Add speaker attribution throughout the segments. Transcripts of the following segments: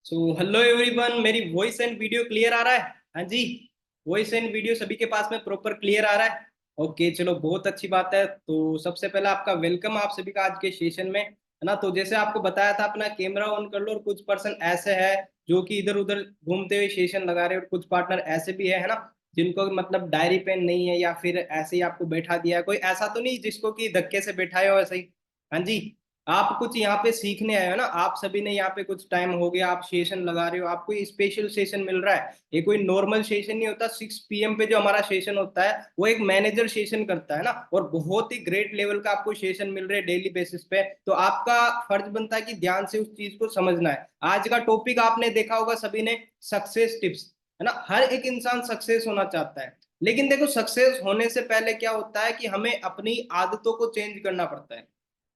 Speaker 1: Hello everyone, मेरी voice and video clear आ रहा है? हाँ जी। वॉइस एंड वीडियो सभी के पास में प्रॉपर क्लियर आ रहा है। ओके, चलो बहुत अच्छी बात है। तो सबसे पहले आपका वेलकम आप सभी का आज के सेशन में, है ना। तो जैसे आपको बताया था, अपना कैमरा ऑन कर लो। और कुछ पर्सन ऐसे है जो कि इधर उधर घूमते हुए सेशन लगा रहे हैं, और कुछ पार्टनर ऐसे भी है ना, जिनको मतलब डायरी पेन नहीं है, या फिर ऐसे ही आपको बैठा दिया है। कोई ऐसा तो नहीं जिसको कि धक्के से बैठाए हो ऐसे ही? हाँ जी। आप कुछ यहाँ पे सीखने आए हो ना, आप सभी ने यहाँ पे कुछ टाइम हो गया, आप सेशन लगा रहे हो, आपको स्पेशल सेशन मिल रहा है। ये कोई नॉर्मल सेशन नहीं होता। 6 PM पे जो हमारा सेशन होता है, वो एक मैनेजर सेशन करता है ना, और बहुत ही ग्रेट लेवल का आपको सेशन मिल रहा है डेली बेसिस पे। तो आपका फर्ज बनता है कि ध्यान से उस चीज को समझना है। आज का टॉपिक आपने देखा होगा सभी ने, सक्सेस टिप्स, है ना। हर एक इंसान सक्सेस होना चाहता है, लेकिन देखो, सक्सेस होने से पहले क्या होता है कि हमें अपनी आदतों को चेंज करना पड़ता है।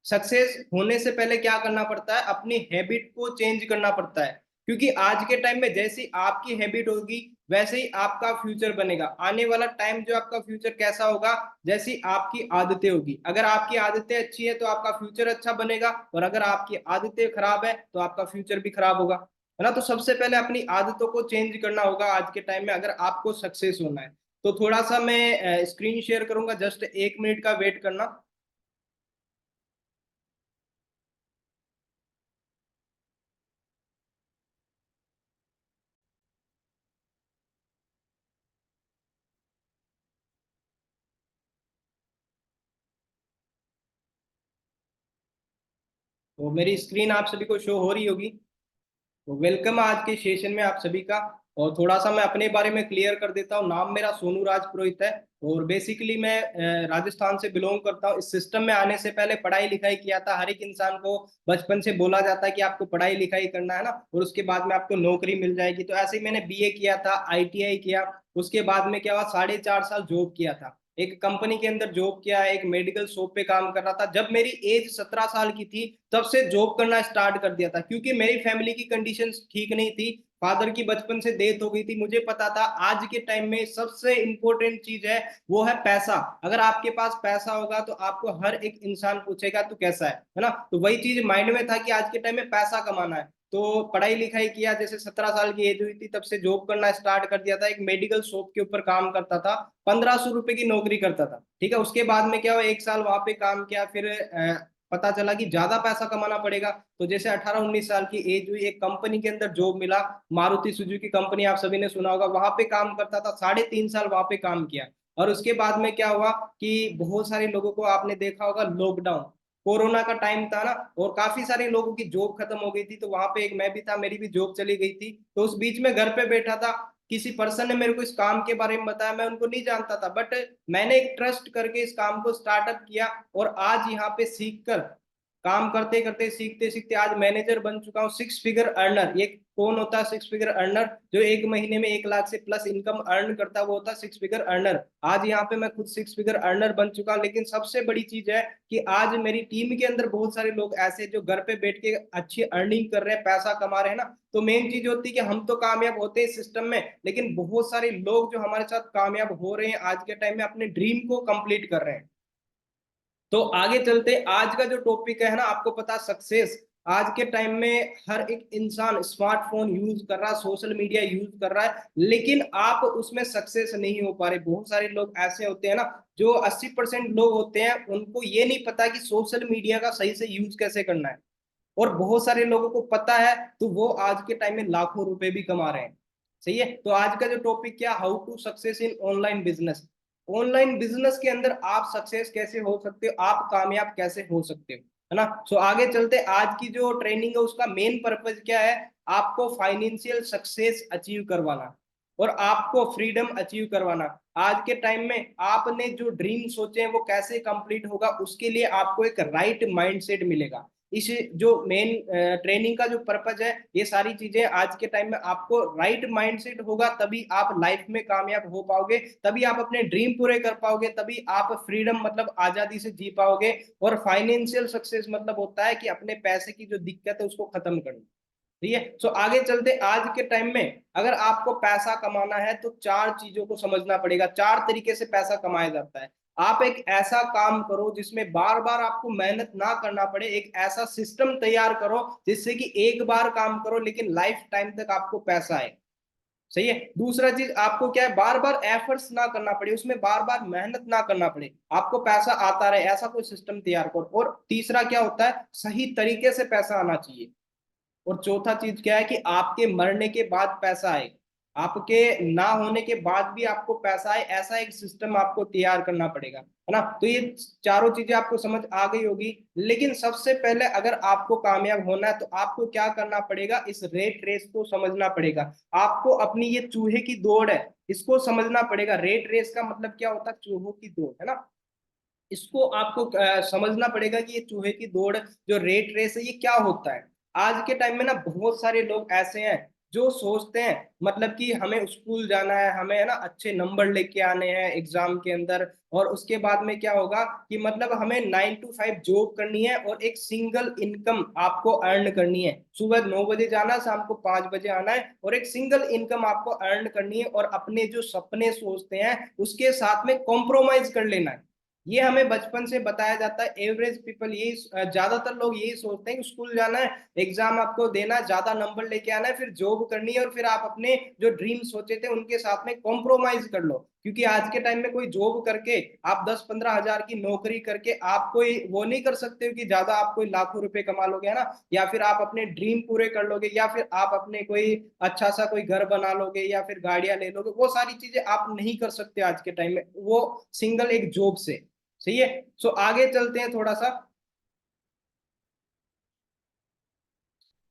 Speaker 1: सक्सेस होने से पहले क्या करना पड़ता है? अपनी हैबिट को चेंज करना पड़ता है। क्योंकि आज के टाइम में जैसी आपकी हैबिट होगी, वैसे ही आपका फ्यूचर बनेगा। आने वाला टाइम जो आपका फ्यूचर कैसा होगा, जैसी आपकी आदतें होगी। अगर आपकी आदतें अच्छी है तो आपका फ्यूचर अच्छा बनेगा, और अगर आपकी आदतें खराब है तो आपका फ्यूचर भी खराब होगा, है ना। तो सबसे पहले अपनी आदतों को चेंज करना होगा आज के टाइम में, अगर आपको सक्सेस होना है। तो थोड़ा सा मैं स्क्रीन शेयर करूंगा, जस्ट 1 मिनट का वेट करना। तो मेरी स्क्रीन आप सभी को शो हो रही होगी। तो वेलकम आज के सेशन में आप सभी का। और थोड़ा सा मैं अपने बारे में क्लियर कर देता हूँ। नाम मेरा सोनू राज पुरोहित है, और बेसिकली मैं राजस्थान से बिलोंग करता हूँ। इस सिस्टम में आने से पहले पढ़ाई लिखाई किया था। हर एक इंसान को बचपन से बोला जाता है कि आपको पढ़ाई लिखाई करना है ना, और उसके बाद में आपको नौकरी मिल जाएगी। तो ऐसे ही मैंने बीए किया था, आईटीआई किया। उसके बाद में क्या हुआ, 4.5 साल जॉब किया था। एक कंपनी के अंदर जॉब किया, एक मेडिकल शॉप पे काम कर रहा था। जब मेरी एज 17 साल की थी, तब से जॉब करना स्टार्ट कर दिया था, क्योंकि मेरी फैमिली की कंडीशंस ठीक नहीं थी। फादर की बचपन से डेथ हो गई थी। मुझे पता था आज के टाइम में सबसे इंपॉर्टेंट चीज है, वो है पैसा। अगर आपके पास पैसा होगा तो आपको हर एक इंसान पूछेगा तू कैसा है ना। तो वही चीज माइंड में था कि आज के टाइम में पैसा कमाना है। तो पढ़ाई लिखाई किया, जैसे 17 साल की एज हुई थी तब से जॉब करना स्टार्ट कर दिया था। एक मेडिकल शॉप के ऊपर काम करता था, 1500 रुपए की नौकरी करता था। ठीक है, उसके बाद में क्या हुआ, 1 साल वहां पे काम किया। फिर पता चला कि ज्यादा पैसा कमाना पड़ेगा। तो जैसे 18-19 साल की एज हुई, एक कंपनी के अंदर जॉब मिला। मारुति सुजुकी कंपनी, आप सभी ने सुना होगा, वहां पे काम करता था। 3.5 साल वहां पे काम किया। और उसके बाद में क्या हुआ कि बहुत सारे लोगों को आपने देखा होगा, लॉकडाउन, कोरोना का टाइम था ना, और काफी सारे लोगों की जॉब खत्म हो गई थी। तो वहां पे एक मैं भी था, मेरी भी जॉब चली गई थी। तो उस बीच में घर पे बैठा था। किसी पर्सन ने मेरे को इस काम के बारे में बताया, मैं उनको नहीं जानता था, बट मैंने एक ट्रस्ट करके इस काम को स्टार्टअप किया। और आज यहाँ पे सीख कर, काम करते करते, सीखते सीखते आज मैनेजर बन चुका हूँ। 6 फिगर अर्नर, ये कौन होता है 6 फिगर अर्नर? जो एक महीने में 1 लाख से प्लस इनकम अर्न करता है, वो होता है 6 फिगर अर्नर। आज यहाँ पे मैं खुद 6 फिगर अर्नर बन चुका हूँ। लेकिन सबसे बड़ी चीज है कि आज मेरी टीम के अंदर बहुत सारे लोग ऐसे जो घर पे बैठ के अच्छी अर्निंग कर रहे हैं, पैसा कमा रहे हैं ना। तो मेन चीज होती है कि हम तो कामयाब होते हैं सिस्टम में, लेकिन बहुत सारे लोग जो हमारे साथ कामयाब हो रहे हैं आज के टाइम में, अपने ड्रीम को कंप्लीट कर रहे हैं। तो आगे चलते, आज का जो टॉपिक है ना, आपको पता, सक्सेस। आज के टाइम में हर एक इंसान स्मार्टफोन यूज कर रहा है, सोशल मीडिया यूज कर रहा है, लेकिन आप उसमें सक्सेस नहीं हो पा रहे। बहुत सारे लोग ऐसे होते हैं ना, जो 80% लोग होते हैं, उनको ये नहीं पता कि सोशल मीडिया का सही से यूज कैसे करना है। और बहुत सारे लोगों को पता है, तो वो आज के टाइम में लाखों रुपए भी कमा रहे हैं। सही है। तो आज का जो टॉपिक क्या, how to success in online business. Online business के अंदर आप सक्सेस कैसे हो सकते हो, आप कामयाब कैसे हो सकते हो, है ना। सो आगे चलते, आज की जो ट्रेनिंग है उसका मेन पर्पज क्या है? आपको फाइनेंशियल सक्सेस अचीव करवाना, और आपको फ्रीडम अचीव करवाना। आज के टाइम में आपने जो ड्रीम सोचे हैं वो कैसे कंप्लीट होगा, उसके लिए आपको एक राइट माइंडसेट मिलेगा। इस जो मेन ट्रेनिंग का जो पर्पज है, ये सारी चीजें आज के टाइम में, आपको राइट माइंडसेट होगा तभी आप लाइफ में कामयाब हो पाओगे, तभी आप अपने ड्रीम पूरे कर पाओगे, तभी आप फ्रीडम मतलब आजादी से जी पाओगे। और फाइनेंशियल सक्सेस मतलब होता है कि अपने पैसे की जो दिक्कत है उसको खत्म करना। ठीक है। सो आगे चलते, आज के टाइम में अगर आपको पैसा कमाना है तो चार चीजों को समझना पड़ेगा। चार तरीके से पैसा कमाया जाता है। आप एक ऐसा काम करो जिसमें बार बार आपको मेहनत ना करना पड़े, एक ऐसा सिस्टम तैयार करो जिससे कि एक बार काम करो लेकिन लाइफ टाइम तक आपको पैसा आए। सही है। दूसरा चीज आपको क्या है, बार बार एफर्ट्स ना करना पड़े, उसमें बार बार मेहनत ना करना पड़े, आपको पैसा आता रहे, ऐसा कोई सिस्टम तैयार करो। और तीसरा क्या होता है, सही तरीके से पैसा आना चाहिए। और चौथा चीज क्या है कि आपके मरने के बाद पैसा आए, आपके ना होने के बाद भी आपको पैसा आए, ऐसा एक सिस्टम आपको तैयार करना पड़ेगा, है ना। तो ये चारों चीजें आपको समझ आ गई होगी। लेकिन सबसे पहले अगर आपको कामयाब होना है तो आपको क्या करना पड़ेगा, इस रेट रेस को समझना पड़ेगा। आपको अपनी ये चूहे की दौड़ है, इसको समझना पड़ेगा। रेट रेस का मतलब क्या होता है, चूहों की दौड़, है ना। इसको आपको समझना पड़ेगा कि ये चूहे की दौड़, जो रेट रेस है, ये क्या होता है। आज के टाइम में ना बहुत सारे लोग ऐसे हैं जो सोचते हैं मतलब कि हमें स्कूल जाना है, हमें है ना अच्छे नंबर लेके आने हैं एग्जाम के अंदर, और उसके बाद में क्या होगा कि मतलब हमें 9 to 5 जॉब करनी है और एक सिंगल इनकम आपको अर्न करनी है। सुबह 9 बजे जाना, शाम को 5 बजे आना है, और एक सिंगल इनकम आपको अर्न करनी है, और अपने जो सपने सोचते हैं उसके साथ में कॉम्प्रोमाइज कर लेना है। ये हमें बचपन से बताया जाता है। एवरेज पीपल यही, ज्यादातर लोग यही सोचते हैं कि स्कूल जाना है, एग्जाम आपको देना है, ज्यादा नंबर लेके आना है, फिर जॉब करनी है, और फिर आप अपने जो ड्रीम सोचे थे उनके साथ में कॉम्प्रोमाइज कर लो। क्योंकि आज के टाइम में कोई जॉब करके, आप 10-15 हजार की नौकरी करके आप कोई वो नहीं कर सकते हो कि ज्यादा आप कोई लाखों रुपए कमा लोगे, है ना। या फिर आप अपने ड्रीम पूरे कर लोगे, या फिर आप अपने कोई अच्छा सा कोई घर बना लोगे, या फिर गाड़ियां ले लोगे। वो सारी चीजें आप नहीं कर सकते आज के टाइम में, वो सिंगल एक जॉब से। सही है। सो आगे चलते हैं थोड़ा सा।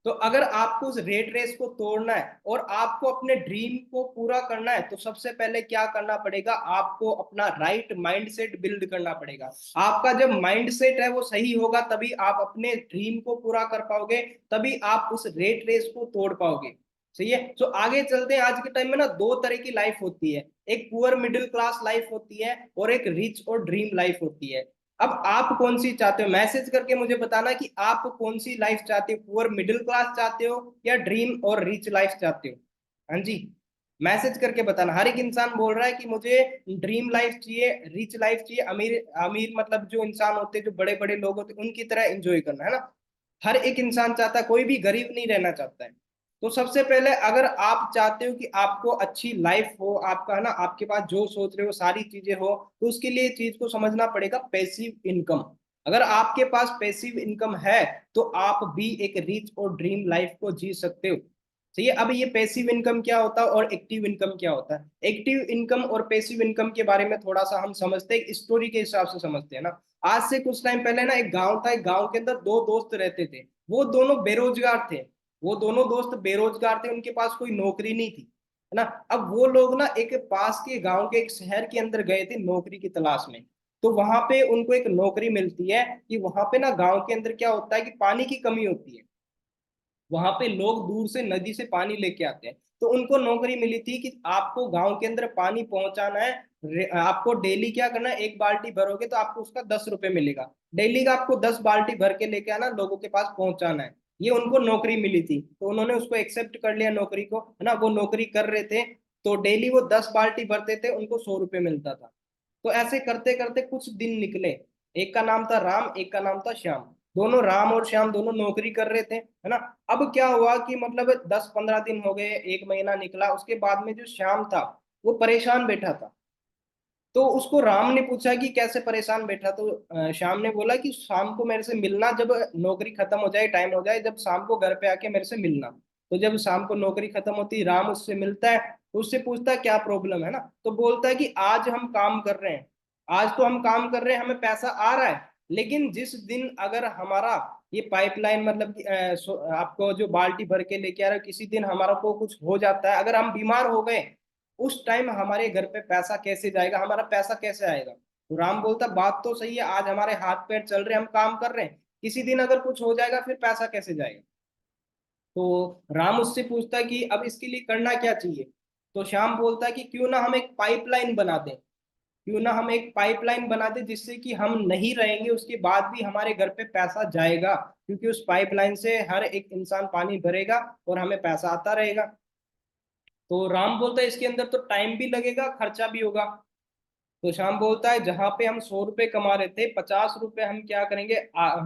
Speaker 1: तो अगर आपको उस रेट रेस को तोड़ना है और आपको अपने ड्रीम को पूरा करना है तो सबसे पहले क्या करना पड़ेगा, आपको अपना राइट माइंडसेट बिल्ड करना पड़ेगा। आपका जब माइंडसेट है वो सही होगा तभी आप अपने ड्रीम को पूरा कर पाओगे, तभी आप उस रेट रेस को तोड़ पाओगे। सही है। तो आगे चलते हैं। आज के टाइम में ना दो तरह की लाइफ होती है, एक पुअर मिडिल क्लास लाइफ होती है और एक रिच और ड्रीम लाइफ होती है। अब आप कौन सी चाहते हो, मैसेज करके मुझे बताना कि आप कौन सी लाइफ चाहते हो, पुअर मिडिल क्लास चाहते हो या ड्रीम और रिच लाइफ चाहते हो। हाँ जी, मैसेज करके बताना। हर एक इंसान बोल रहा है कि मुझे ड्रीम लाइफ चाहिए, रिच लाइफ चाहिए, अमीर अमीर मतलब जो इंसान होते हैं, जो बड़े बड़े लोग होते हैं, उनकी तरह एंजॉय करना, है ना। हर एक इंसान चाहता है, कोई भी गरीब नहीं रहना चाहता है। तो सबसे पहले अगर आप चाहते हो कि आपको अच्छी लाइफ हो, आपका है ना, आपके पास जो सोच रहे हो सारी चीजें हो, तो उसके लिए चीज को समझना पड़ेगा, पैसिव इनकम। अगर आपके पास पैसिव इनकम है तो आप भी एक रिच और ड्रीम लाइफ को जी सकते हो। सही है। अब ये पैसिव इनकम क्या होता है और एक्टिव इनकम क्या होता है। एक्टिव इनकम और पैसिव इनकम के बारे में थोड़ा सा हम समझते हैं, एक स्टोरी के हिसाब से समझते हैं ना। आज से कुछ टाइम पहले ना एक गांव था, एक गांव के अंदर दो दोस्त रहते थे। वो दोनों बेरोजगार थे। वो दोनों दोस्त बेरोजगार थे, उनके पास कोई नौकरी नहीं थी, है ना। अब वो लोग ना एक पास के गांव के एक शहर के अंदर गए थे नौकरी की तलाश में। तो वहां पे उनको एक नौकरी मिलती है कि वहां पे ना गांव के अंदर क्या होता है कि पानी की कमी होती है। वहां पे लोग दूर से नदी से पानी लेके आते हैं। तो उनको नौकरी मिली थी कि आपको गांव के अंदर पानी पहुंचाना है। आपको डेली क्या करना है, एक बाल्टी भरोगे तो आपको उसका 10 रुपए मिलेगा। डेली का आपको 10 बाल्टी भर के लेके आना, लोगों के पास पहुंचाना है। ये उनको नौकरी मिली थी तो उन्होंने उसको एक्सेप्ट कर लिया नौकरी को, है ना। वो नौकरी कर रहे थे, तो डेली वो 10 बाल्टी भरते थे, उनको 100 रुपए मिलता था। तो ऐसे करते करते कुछ दिन निकले। एक का नाम था राम, एक का नाम था श्याम। दोनों राम और श्याम दोनों नौकरी कर रहे थे, है ना। अब क्या हुआ कि मतलब 10-15 दिन हो गए, एक महीना निकला, उसके बाद में जो श्याम था वो परेशान बैठा था। तो उसको राम ने पूछा कि कैसे परेशान बैठा, तो श्याम ने बोला कि शाम को मेरे से मिलना, जब नौकरी खत्म हो जाए, टाइम हो जाए, जब शाम को घर पे आके मेरे से मिलना। तो जब शाम को नौकरी खत्म होती, राम उससे मिलता है, तो उससे पूछता है क्या प्रॉब्लम है ना। तो बोलता है कि आज हम काम कर रहे हैं, आज तो हम काम कर रहे हैं, हमें पैसा आ रहा है, लेकिन जिस दिन अगर हमारा ये पाइपलाइन मतलब कि आपको जो बाल्टी भर के लेके आ रहे हो, किसी दिन हमारा को कुछ हो जाता है, अगर हम बीमार हो गए, उस टाइम हमारे घर पे पैसा कैसे जाएगा, हमारा पैसा कैसे आएगा। तो राम बोलता बात तो सही है, आज हमारे हाथ पैर चल रहे हैं, हम काम कर रहे हैं, किसी दिन अगर कुछ हो जाएगा फिर पैसा कैसे जाएगा। तो राम उससे पूछता है कि अब इसके लिए करना क्या चाहिए। तो श्याम बोलता है कि क्यों ना हम एक पाइपलाइन बना दें, क्यों ना हम एक पाइपलाइन बना दें जिससे कि हम नहीं रहेंगे उसके बाद भी हमारे घर पे पैसा जाएगा, क्योंकि उस पाइपलाइन से हर एक इंसान पानी भरेगा और हमें पैसा आता रहेगा। तो राम बोलता है इसके अंदर तो टाइम भी लगेगा, खर्चा भी होगा। तो श्याम बोलता है जहां पे हम 100 रुपए कमा रहे थे, 50 रुपए हम क्या करेंगे,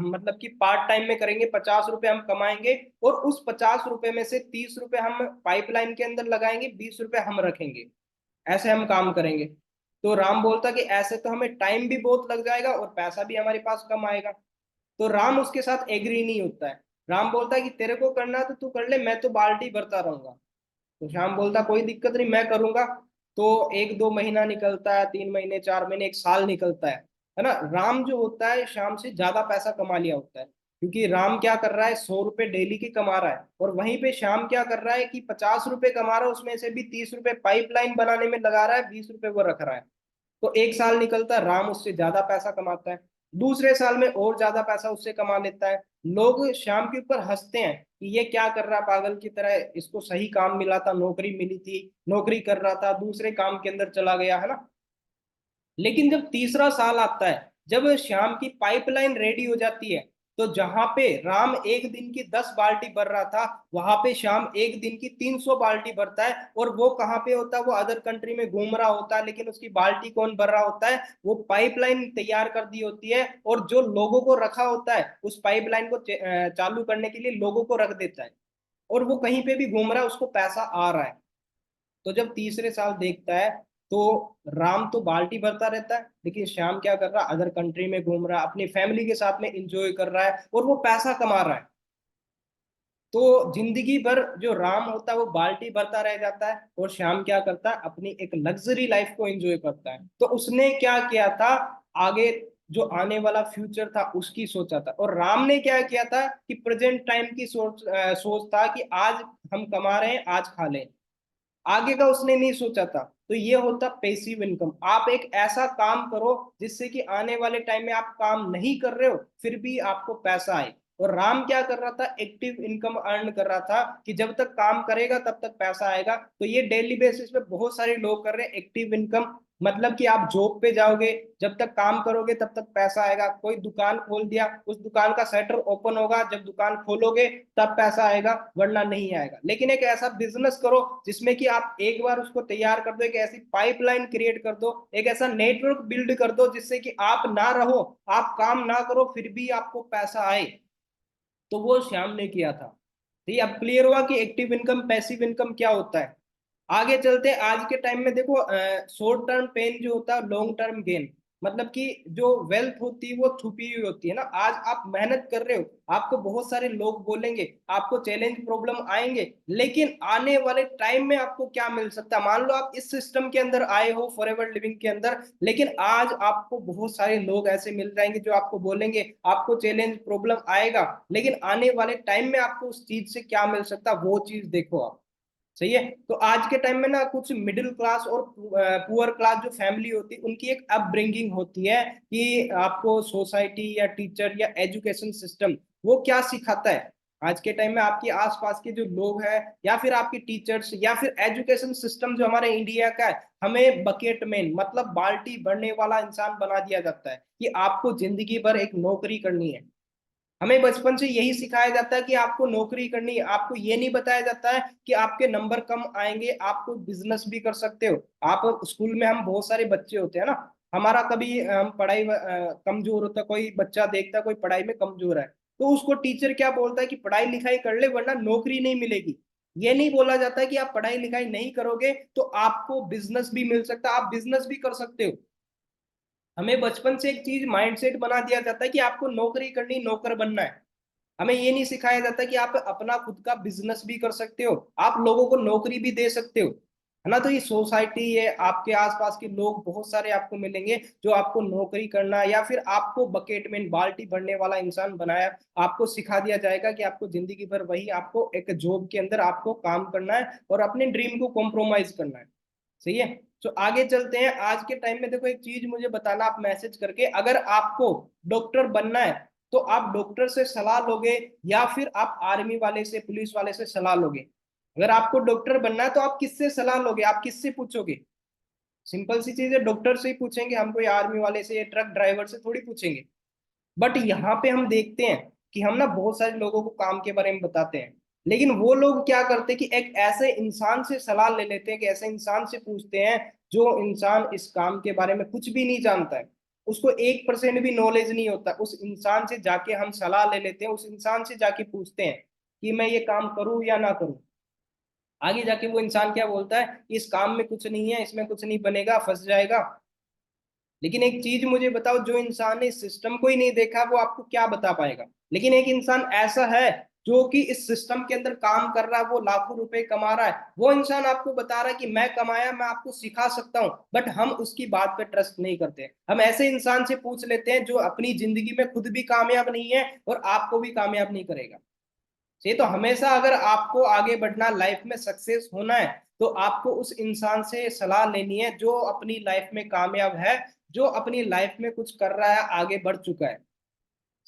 Speaker 1: मतलब कि पार्ट टाइम में करेंगे, 50 रुपए हम कमाएंगे, और उस 50 रुपए में से 30 रुपए हम पाइपलाइन के अंदर लगाएंगे, 20 रुपए हम रखेंगे। ऐसे हम काम करेंगे। तो राम बोलता कि ऐसे तो हमें टाइम भी बहुत लग जाएगा और पैसा भी हमारे पास कम आएगा। तो राम उसके साथ एग्री नहीं होता है। राम बोलता है कि तेरे को करना है तो तू कर ले, मैं तो बाल्टी भरता रहूंगा। तो श्याम बोलता कोई दिक्कत नहीं, मैं करूंगा। तो 1-2 महीना निकलता है, 3 महीने, 4 महीने, 1 साल निकलता है ना। राम जो होता है श्याम से ज्यादा पैसा कमा लिया होता है, क्योंकि राम क्या कर रहा है, 100 रुपए डेली के कमा रहा है, और वहीं पे श्याम क्या कर रहा है कि 50 रुपए कमा रहा है, उसमें से भी 30 रुपए पाइपलाइन बनाने में लगा रहा है, 20 रुपए वो रख रहा है। तो 1 साल निकलता है, राम उससे ज्यादा पैसा कमाता है। दूसरे साल में और ज्यादा पैसा उससे कमा लेता है। लोग श्याम के ऊपर हंसते हैं कि ये क्या कर रहा है पागल की तरह, इसको सही काम मिला था, नौकरी मिली थी, नौकरी कर रहा था, दूसरे काम के अंदर चला गया, है ना। लेकिन जब तीसरा साल आता है, जब श्याम की पाइपलाइन रेडी हो जाती है, तो जहां पे राम एक दिन की 10 बाल्टी भर रहा था, वहां पे श्याम एक दिन की 300 बाल्टी भरता है। और वो कहाँ पे होता है, वो अदर कंट्री में घूम रहा होता है, लेकिन उसकी बाल्टी कौन भर रहा होता है, वो पाइपलाइन तैयार कर दी होती है, और जो लोगों को रखा होता है उस पाइपलाइन को चालू करने के लिए लोगों को रख देता है। और वो कहीं पे भी घूम रहा है, उसको पैसा आ रहा है। तो जब तीसरे साल देखता है, तो राम तो बाल्टी भरता रहता है, लेकिन श्याम क्या कर रहा है, अदर कंट्री में घूम रहा है, अपनी फैमिली के साथ में एंजॉय कर रहा है, और वो पैसा कमा रहा है। तो जिंदगी भर जो राम होता है वो बाल्टी भरता रह जाता है, और श्याम क्या करता है, अपनी एक लग्जरी लाइफ को एंजॉय करता है। तो उसने क्या किया था, आगे जो आने वाला फ्यूचर था उसकी सोचा था, और राम ने क्या किया था कि प्रेजेंट टाइम की सोच था कि आज हम कमा रहे हैं, आज खा लें। आगे का उसने नहीं सोचा था। तो ये होता पैसिव इनकम। आप एक ऐसा काम करो जिससे कि आने वाले टाइम में आप काम नहीं कर रहे हो फिर भी आपको पैसा आए। और राम क्या कर रहा था, एक्टिव इनकम अर्न कर रहा था, कि जब तक काम करेगा तब तक पैसा आएगा। तो ये डेली बेसिस पे बहुत सारे लोग कर रहे हैं एक्टिव इनकम। मतलब कि आप जॉब पे जाओगे, जब तक काम करोगे तब तक पैसा आएगा। कोई दुकान खोल दिया, उस दुकान का शटर ओपन होगा, जब दुकान खोलोगे तब पैसा आएगा, वरना नहीं आएगा। लेकिन एक ऐसा बिजनेस करो जिसमें कि आप एक बार उसको तैयार कर दो, एक ऐसी पाइपलाइन क्रिएट कर दो, एक ऐसा नेटवर्क बिल्ड कर दो जिससे कि आप ना रहो, आप काम ना करो, फिर भी आपको पैसा आए। तो वो श्याम ने किया था। तो ये अब क्लियर हुआ कि एक्टिव इनकम पैसिव इनकम क्या होता है। आगे चलते हैं। आज के टाइम में देखो, शॉर्ट टर्म पेन जो होता है, लॉन्ग टर्म गेन। मतलब कि जो वेल्थ होती है वो छुपी हुई होती है ना। आज आप मेहनत कर रहे हो, आपको बहुत सारे लोग बोलेंगे, आपको चैलेंज प्रॉब्लम आएंगे, लेकिन आने वाले टाइम में आपको क्या मिल सकता है। मान लो आप इस सिस्टम के अंदर आए हो, फॉरएवर लिविंग के अंदर, लेकिन आज आपको बहुत सारे लोग ऐसे मिल जाएंगे जो आपको बोलेंगे, आपको चैलेंज प्रॉब्लम आएगा, लेकिन आने वाले टाइम में आपको उस चीज से क्या मिल सकता है, वो चीज देखो आप। सही है। तो आज के टाइम में ना कुछ मिडिल क्लास और पुअर क्लास जो फैमिली होती है, उनकी एक अपब्रिंगिंग होती है कि आपको सोसाइटी या टीचर या एजुकेशन सिस्टम वो क्या सिखाता है। आज के टाइम में आपके आसपास के जो लोग हैं, या फिर आपके टीचर्स, या फिर एजुकेशन सिस्टम जो हमारे इंडिया का है, हमें बकेट मैन मतलब बाल्टी भरने वाला इंसान बना दिया जाता है, कि आपको जिंदगी भर एक नौकरी करनी है। हमें बचपन से यही सिखाया जाता है कि आपको नौकरी करनी है। आपको ये नहीं बताया जाता है कि आपके नंबर कम आएंगे, आपको बिजनेस भी कर सकते हो। आप स्कूल में, हम बहुत सारे बच्चे होते हैं ना, हमारा कभी हम पढ़ाई कमजोर होता है, कोई बच्चा देखता है कोई पढ़ाई में कमजोर है, तो उसको टीचर क्या बोलता है कि पढ़ाई लिखाई कर ले वरना नौकरी नहीं मिलेगी। ये नहीं बोला जाता है कि आप पढ़ाई लिखाई नहीं करोगे तो आपको बिजनेस भी मिल सकता है, आप बिजनेस भी कर सकते हो। हमें बचपन से एक चीज माइंडसेट बना दिया जाता है कि आपको नौकरी करनी, नौकर बनना है। हमें ये नहीं सिखाया जाता कि आप अपना खुद का बिजनेस भी कर सकते हो, आप लोगों को नौकरी भी दे सकते हो, है ना। तो ये सोसाइटी है, आपके आसपास के लोग बहुत सारे आपको मिलेंगे जो आपको नौकरी करना, या फिर आपको बकेट में बाल्टी भरने वाला इंसान बनाया, आपको सिखा दिया जाएगा कि आपको जिंदगी भर वही, आपको एक जॉब के अंदर आपको काम करना है और अपने ड्रीम को कॉम्प्रोमाइज करना है। सही है। तो आगे चलते हैं। आज के टाइम में देखो, एक चीज मुझे बताना आप मैसेज करके, अगर आपको डॉक्टर बनना है तो आप डॉक्टर से सलाह लोगे, या फिर आप आर्मी वाले से, पुलिस वाले से सलाह लोगे। अगर आपको डॉक्टर बनना है तो आप किससे सलाह लोगे, आप किससे पूछोगे। सिंपल सी चीज है, डॉक्टर से ही पूछेंगे। हम कोई आर्मी वाले से या ट्रक ड्राइवर से थोड़ी पूछेंगे। बट यहाँ पे हम देखते हैं कि हम ना बहुत सारे लोगों को काम के बारे में बताते हैं, लेकिन वो लोग क्या करते कि एक ऐसे इंसान से सलाह ले लेते हैं, कि ऐसे इंसान से पूछते हैं जो इंसान इस काम के बारे में कुछ भी नहीं जानता है, उसको 1% भी नॉलेज नहीं होता, उस इंसान से जाके हम सलाह ले लेते हैं, उस इंसान से जाके पूछते हैं कि मैं ये काम करूं या ना करूं। आगे जाके वो इंसान क्या बोलता है कि इस काम में कुछ नहीं है, इसमें कुछ नहीं बनेगा, फंस जाएगा। लेकिन एक चीज मुझे बताओ, जो इंसान ने इस सिस्टम को ही नहीं देखा वो आपको क्या बता पाएगा। लेकिन एक इंसान ऐसा है जो कि इस सिस्टम के अंदर काम कर रहा है, वो लाखों रुपए कमा रहा है, वो इंसान आपको बता रहा है कि मैं कमाया, मैं आपको सिखा सकता हूँ, बट हम उसकी बात पे ट्रस्ट नहीं करते। हम ऐसे इंसान से पूछ लेते हैं जो अपनी जिंदगी में खुद भी कामयाब नहीं है और आपको भी कामयाब नहीं करेगा। ये तो हमेशा, अगर आपको आगे बढ़ना, लाइफ में सक्सेस होना है, तो आपको उस इंसान से सलाह लेनी है जो अपनी लाइफ में कामयाब है, जो अपनी लाइफ में कुछ कर रहा है, आगे बढ़ चुका है।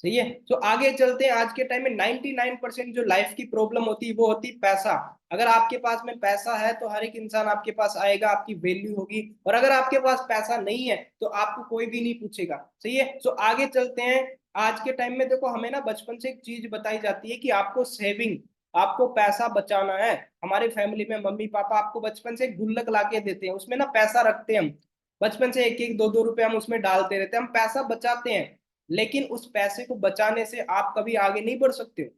Speaker 1: सही है। तो आगे चलते हैं। आज के टाइम में 99% जो लाइफ की प्रॉब्लम होती है वो होती है पैसा। अगर आपके पास में पैसा है तो हर एक इंसान आपके पास आएगा, आपकी वैल्यू होगी, और अगर आपके पास पैसा नहीं है तो आपको कोई भी नहीं पूछेगा। सही है। तो आगे चलते हैं। आज के टाइम में देखो, हमें ना बचपन से एक चीज बताई जाती है कि आपको सेविंग, आपको पैसा बचाना है। हमारे फैमिली में मम्मी पापा आपको बचपन से एक गुल्लक ला के देते हैं, उसमें ना पैसा रखते हैं हम। बचपन से एक एक दो दो रुपए हम उसमें डालते रहते हैं, हम पैसा बचाते हैं। लेकिन उस पैसे को बचाने से आप कभी आगे नहीं बढ़ सकते हो।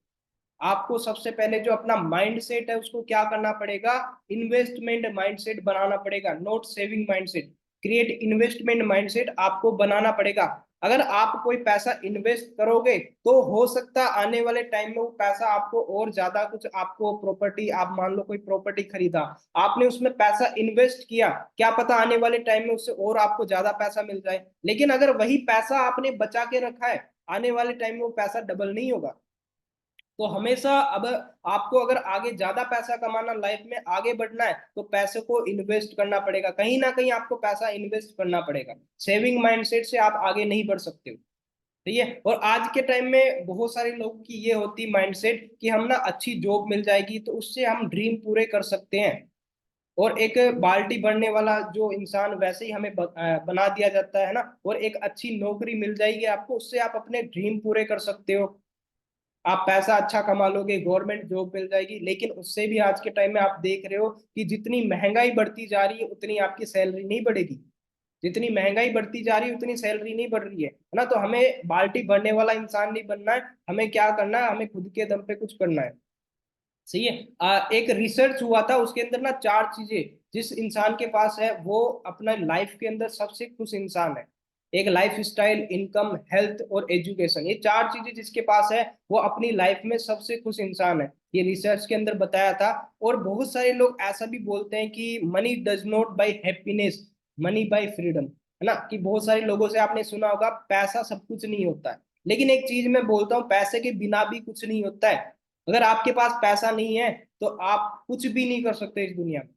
Speaker 1: आपको सबसे पहले जो अपना माइंड सेट है उसको क्या करना पड़ेगा, इन्वेस्टमेंट माइंडसेट बनाना पड़ेगा, not saving mindset. Create investment mindset आपको बनाना पड़ेगा। अगर आप कोई पैसा इन्वेस्ट करोगे तो हो सकता है आने वाले टाइम में वो पैसा आपको और ज्यादा कुछ, आपको प्रॉपर्टी, आप मान लो कोई प्रॉपर्टी खरीदा, आपने उसमें पैसा इन्वेस्ट किया, क्या पता आने वाले टाइम में उससे और आपको ज्यादा पैसा मिल जाए। लेकिन अगर वही पैसा आपने बचा के रखा है, आने वाले टाइम में वो पैसा डबल नहीं होगा। तो हमेशा, अब आपको अगर आगे ज्यादा पैसा कमाना, लाइफ में आगे बढ़ना है, तो पैसे को इन्वेस्ट करना पड़ेगा, कहीं ना कहीं आपको पैसा इन्वेस्ट करना पड़ेगा। सेविंग माइंडसेट से आप आगे नहीं बढ़ सकते हो। ठीक है। और आज के टाइम में बहुत सारे लोगों की ये होती माइंडसेट कि हम ना अच्छी जॉब मिल जाएगी तो उससे हम ड्रीम पूरे कर सकते हैं। और एक बाल्टी भरने वाला जो इंसान वैसे ही हमें बना दिया जाता है ना, और एक अच्छी नौकरी मिल जाएगी आपको, उससे आप अपने ड्रीम पूरे कर सकते हो। आप पैसा अच्छा कमा लोगे, गवर्नमेंट जॉब मिल जाएगी, लेकिन उससे भी आज के टाइम में आप देख रहे हो कि जितनी महंगाई बढ़ती जा रही है उतनी आपकी सैलरी नहीं बढ़ेगी। जितनी महंगाई बढ़ती जा रही है उतनी सैलरी नहीं बढ़ रही है ना। तो हमें बाल्टी भरने वाला इंसान नहीं बनना है, हमें क्या करना है, हमें खुद के दम पे कुछ करना है। सही है। एक रिसर्च हुआ था, उसके अंदर ना 4 चीजें जिस इंसान के पास है वो अपना लाइफ के अंदर सबसे खुश इंसान है। एक लाइफ स्टाइल, इनकम, हेल्थ और एजुकेशन, ये 4 चीजें जिसके पास है वो अपनी लाइफ में सबसे खुश इंसान है। ये रिसर्च के अंदर बताया था। और बहुत सारे लोग ऐसा भी बोलते हैं कि money does not by happiness, money by freedom, है ना। कि बहुत सारे लोगों से आपने सुना होगा पैसा सब कुछ नहीं होता है। लेकिन एक चीज मैं बोलता हूँ, पैसे के बिना भी कुछ नहीं होता है। अगर आपके पास पैसा नहीं है तो आप कुछ भी नहीं कर सकते इस दुनिया में।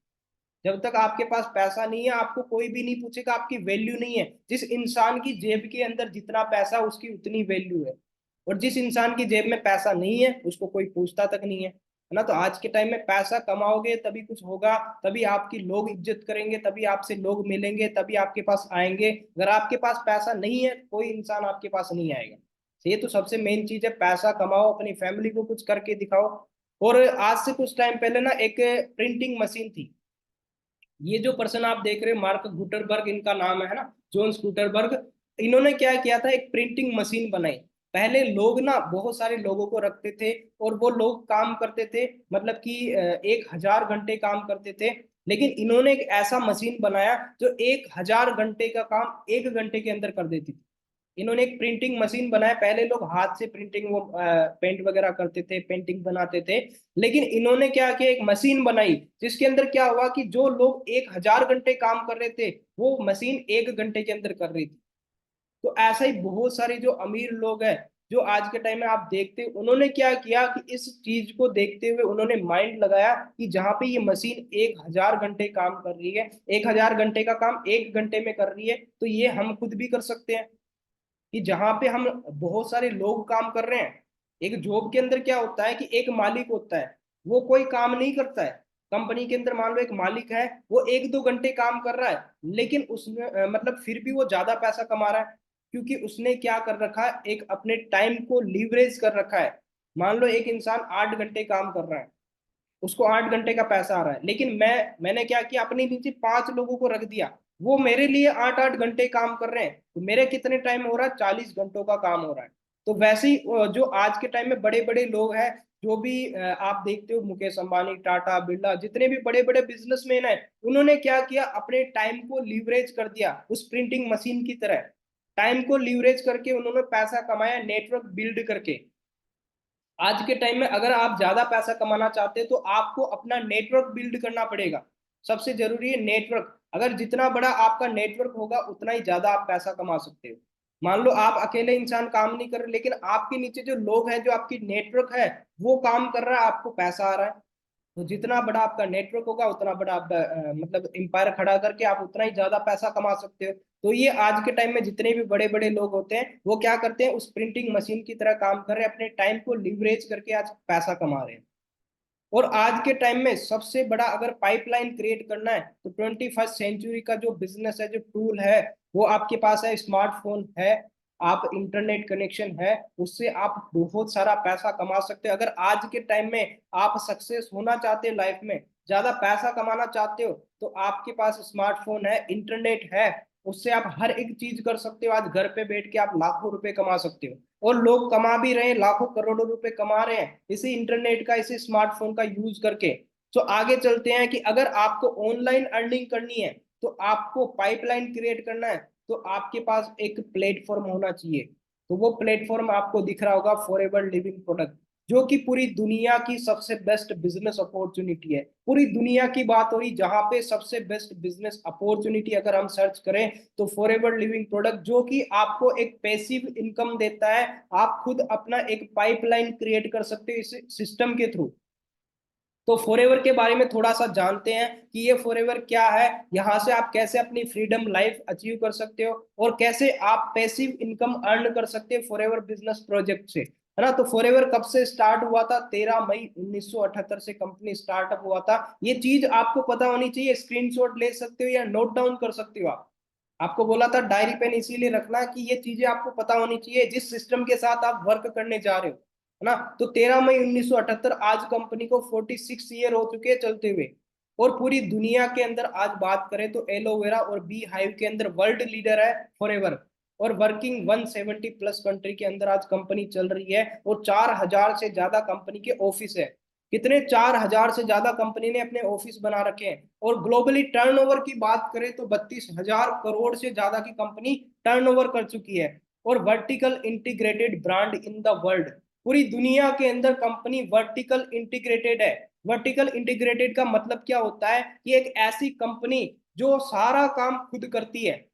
Speaker 1: जब तक आपके पास पैसा नहीं है आपको कोई भी नहीं पूछेगा, आपकी वैल्यू नहीं है। जिस इंसान की जेब के अंदर जितना पैसा उसकी उतनी वैल्यू है, और जिस इंसान की जेब में पैसा नहीं है उसको कोई पूछता तक नहीं है ना। तो आज के टाइम में पैसा कमाओगे तभी कुछ होगा, तभी आपकी लोग इज्जत करेंगे, तभी आपसे लोग मिलेंगे, तभी आपके पास आएंगे। अगर आपके पास पैसा नहीं है कोई इंसान आपके पास नहीं आएगा। तो ये तो सबसे मेन चीज है, पैसा कमाओ, अपनी फैमिली को कुछ करके दिखाओ। और आज से कुछ टाइम पहले ना एक प्रिंटिंग मशीन थी। ये जो पर्सन आप देख रहे हैं, मार्क गुटरबर्ग इनका नाम है ना, जोन्स गुटरबर्ग। इन्होंने क्या किया था, एक प्रिंटिंग मशीन बनाई। पहले लोग ना बहुत सारे लोगों को रखते थे और वो लोग काम करते थे, मतलब कि 1,000 घंटे काम करते थे। लेकिन इन्होंने एक ऐसा मशीन बनाया जो 1,000 घंटे का काम 1 घंटे के अंदर कर देती थी। इन्होंने एक प्रिंटिंग मशीन बनाया। पहले लोग हाथ से प्रिंटिंग, वो पेंट वगैरह करते थे, पेंटिंग बनाते थे। लेकिन इन्होंने क्या किया, एक मशीन बनाई जिसके अंदर क्या हुआ कि जो लोग 1,000 घंटे काम कर रहे थे वो मशीन 1 घंटे के अंदर कर रही थी। तो ऐसा ही बहुत सारे जो अमीर लोग हैं, जो आज के टाइम में आप देखते हैं, उन्होंने क्या किया कि इस चीज को देखते हुए उन्होंने माइंड लगाया कि जहां पे ये मशीन 1,000 घंटे काम कर रही है, 1,000 घंटे का काम 1 घंटे में कर रही है, तो ये हम खुद भी कर सकते हैं। कि जहां पे हम बहुत सारे लोग काम कर रहे हैं, एक जॉब के अंदर क्या होता है कि एक मालिक होता है, वो कोई काम नहीं करता है। कंपनी के अंदर मान लो एक मालिक है, वो 1-2 घंटे काम कर रहा है, लेकिन उसमें मतलब फिर भी वो ज्यादा पैसा कमा रहा है, क्योंकि उसने क्या कर रखा है, एक अपने टाइम को लीवरेज कर रखा है। मान लो एक इंसान 8 घंटे काम कर रहा है, उसको 8 घंटे का पैसा आ रहा है, लेकिन मैंने क्या किया, अपने नीचे 5 लोगों को रख दिया, वो मेरे लिए 8 8 घंटे काम कर रहे हैं, तो मेरे कितने टाइम हो रहा है, 40 घंटों का काम हो रहा है। तो वैसे ही जो आज के टाइम में बड़े बड़े लोग हैं, जो भी आप देखते हो, मुकेश अंबानी, टाटा, बिरला, जितने भी बड़े बड़े बिजनेसमैन हैं, उन्होंने क्या किया, अपने टाइम को लीवरेज कर दिया उस प्रिंटिंग मशीन की तरह। टाइम को लीवरेज करके उन्होंने पैसा कमाया, नेटवर्क बिल्ड करके। आज के टाइम में अगर आप ज्यादा पैसा कमाना चाहते हैं तो आपको अपना नेटवर्क बिल्ड करना पड़ेगा। सबसे जरूरी है नेटवर्क। अगर जितना बड़ा आपका नेटवर्क होगा उतना ही ज्यादा आप पैसा कमा सकते हो। मान लो आप अकेले इंसान काम नहीं कर रहे, लेकिन आपके नीचे जो लोग हैं, जो आपकी नेटवर्क है, वो काम कर रहा है, आपको पैसा आ रहा है। तो जितना बड़ा आपका नेटवर्क होगा उतना बड़ा आप मतलब एम्पायर खड़ा करके आप उतना ही ज्यादा पैसा कमा सकते हो। तो ये आज के टाइम में जितने भी बड़े बड़े लोग होते हैं वो क्या करते हैं, उस प्रिंटिंग मशीन की तरह काम कर रहे हैं, अपने टाइम को लिवरेज करके आज पैसा कमा रहे हैं। और आज के टाइम में सबसे बड़ा अगर पाइपलाइन क्रिएट करना है तो 21st सेंचुरी का जो बिजनेस है, जो टूल है, वो आपके पास है, स्मार्टफोन है, आप इंटरनेट कनेक्शन है, उससे आप बहुत सारा पैसा कमा सकते हो। अगर आज के टाइम में आप सक्सेस होना चाहते हो लाइफ में, ज्यादा पैसा कमाना चाहते हो, तो आपके पास स्मार्टफोन है, इंटरनेट है, उससे आप हर एक चीज कर सकते हो। आज घर पे बैठ के आप लाखों रुपए कमा सकते हो, और लोग कमा भी रहे हैं, लाखों करोड़ों रुपए कमा रहे हैं इसी इंटरनेट का, इसी स्मार्टफोन का यूज करके। तो आगे चलते हैं कि अगर आपको ऑनलाइन अर्निंग करनी है, तो आपको पाइपलाइन क्रिएट करना है, तो आपके पास एक प्लेटफॉर्म होना चाहिए। तो वो प्लेटफॉर्म आपको दिख रहा होगा, फॉरएवर लिविंग प्रोडक्ट, जो कि पूरी दुनिया की सबसे बेस्ट बिजनेस अपॉर्चुनिटी है। पूरी दुनिया की बात हो रही, जहां पे सबसे बेस्ट बिजनेस अपॉर्चुनिटी अगर हम सर्च करें तो फॉरएवर लिविंग प्रोडक्ट, जो कि आपको एक पैसिव इनकम देता है। आप खुद अपना एक पाइपलाइन क्रिएट कर सकते हो इस सिस्टम के थ्रू। तो फॉरएवर के बारे में थोड़ा सा जानते हैं कि ये फॉरएवर क्या है, यहाँ से आप कैसे अपनी फ्रीडम लाइफ अचीव कर सकते हो, और कैसे आप पैसिव इनकम अर्न कर सकते हो फॉरएवर बिजनेस प्रोजेक्ट से, है ना। तो फॉरएवर कब से स्टार्ट हुआ था, 13 मई 1978 से कंपनी स्टार्टअप हुआ था। ये चीज आपको पता होनी चाहिए, स्क्रीनशॉट ले सकते हो या नोट डाउन कर सकते हो आप। आपको बोला था डायरी पेन इसीलिए रखना कि ये चीजें आपको पता होनी चाहिए जिस सिस्टम के साथ आप वर्क करने जा रहे हो, है ना। तो 13 मई 1978, आज कंपनी को 46 ईयर हो चुके हैं चलते हुए। और पूरी दुनिया के अंदर आज बात करें तो एलोवेरा और बी हाइव के अंदर वर्ल्ड लीडर है फॉरएवर। और वर्किंग 170 प्लस कंट्री के अंदर आज कंपनी चल रही है, और 4000 से ज्यादा कंपनी के ऑफिस है। कितने, 4000 से ज्यादा कंपनी ने अपने ऑफिस बना रखे हैं। और ग्लोबली टर्नओवर की बात करें तो 32,000 करोड़ से ज्यादा की कंपनी टर्नओवर कर चुकी है। और vertical integrated brand in the world, पूरी दुनिया के अंदर कंपनी वर्टिकल इंटीग्रेटेड है। वर्टिकल इंटीग्रेटेड का मतलब क्या होता है कि एक ऐसी कंपनी जो सारा काम खुद करती है।